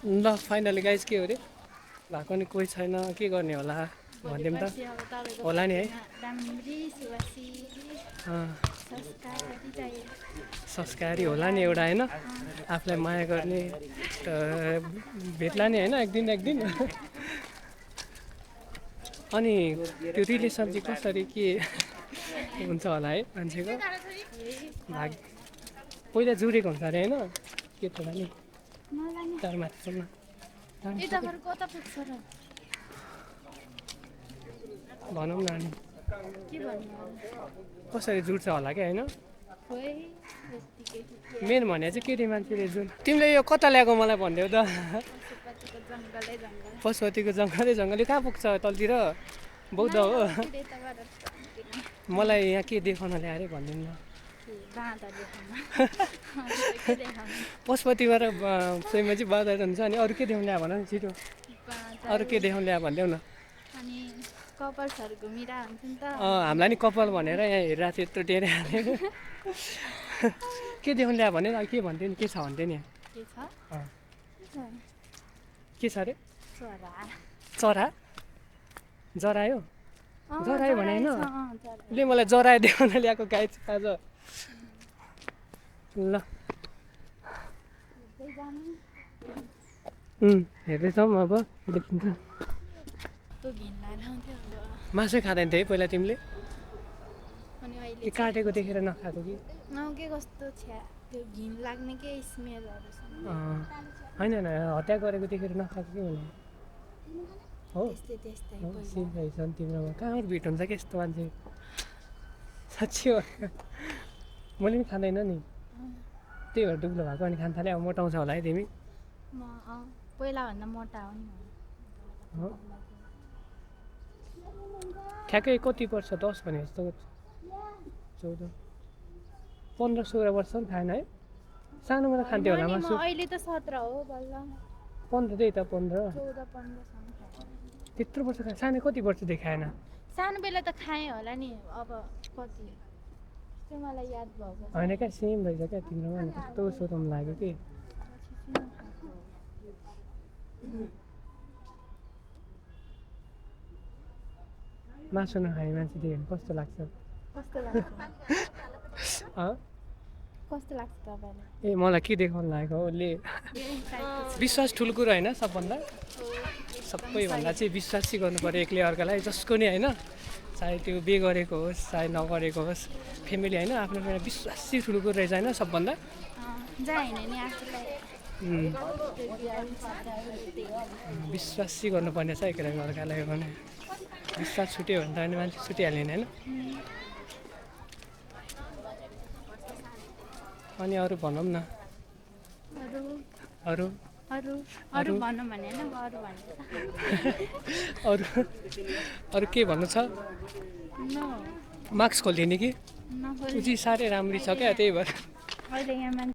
ल finally guys के हो रे भएको नि कोही छैन के गर्ने होला भनिदिउँ त होला नि है संस्कारी होला नि एउटा होइन आफूलाई माया गर्ने भेट्ला नि होइन एक दिन अनि त्यो रिलेसन चाहिँ कसरी के हुन्छ होला है मान्छेको भाग पहिला जुरेको हुन्छ अरे होइन के त नि चार माथिसम्म भनौँ न अनि कसरी जुट्छ होला क्या होइन मेन भने चाहिँ केटी मान्छेले जुन तिमीले यो कता ल्याएको मलाई भनिदेऊ त पशुपतिको जङ्गलै कहाँ पुग्छ तलतिर बौद्ध हो मलाई यहाँ के देखाउन ल्याएर भनिदिनु न पशुपतिबाट सोहीमा चाहिँ बाँदर हुन्छ अनि अरू के देखाउनु ल्या भन न छिटो अरू के देखाउनु ल्या भनिदेऊ न हामीलाई नि कपाल भनेर यहाँ हेरेर यत्रो टेरे हालेको के देखाउनु ल्या भने के भन्थ्यो नि के छ भन्थ्यो नि के छ अरे चरा जरायो जरायो भने होइन उसले मलाई जरायो देखाउन ल्याएको गाई आज ल हेर्दैछौँ अब देखिन्छ मासु खाँदैन थियो है पहिला तिमीले काटेको देखेर नखाएको कि होइन हत्या गरेको देखेर नखाएको कि भने हो सिधै छ नि तिम्रोमा कहाँबाट भेट हुन्छ कि यस्तो मान्छे साँच्ची हो मैले पनि खाँदैन नि त्यही भएर दुब्लो भएको अनि खान थालेँ अब मोटाउँछ होला है तिमी पहिलाभन्दा मोटा हो नि ठ्याक्कै कति वर्ष 10 भने जस्तो 14 15-16 वर्ष पनि खाएन है सानोमा त खान्थ्यो होला मासु अहिले त 17 हो बल्ल 15 त्यही त 15 14-15 त्यत्रो वर्ष खाए सानो कति वर्षदेखि खाएन सानो बेला त खाएँ होला नि अब कति त्यो मलाई याद भएको होइन क्या सेम रहेछ क्या तिम्रोमा नि कस्तो सोधौँ लाग्यो कि मासु नखाने मान्छे देख्यो भने कस्तो लाग्छ कस्तो लाग्छ तपाईँलाई ए मलाई के देखाउनु लागेको उसले विश्वास ठुलो कुरो होइन सबभन्दा सबैभन्दा चाहिँ विश्वास चाहिँ गर्नु पऱ्यो एक्लै अर्कालाई जसको नि होइन चाहे त्यो बे गरेको होस् चाहे नगरेको होस् फ्यामिली होइन आफ्नो विश्वास चाहिँ ठुलो कुरो रहेछ होइन सबभन्दा विश्वास चाहिँ गर्नुपर्ने छ एक्लै अर्कालाई भने विश्वास छुट्यो भने त अनि मान्छे छुटिहाल्ने होइन अनि अरू भनौँ न अरू अरू के भन्नु छ मार्क्स खोलिदिने कि उची साह्रै राम्री छ क्या त्यही भएर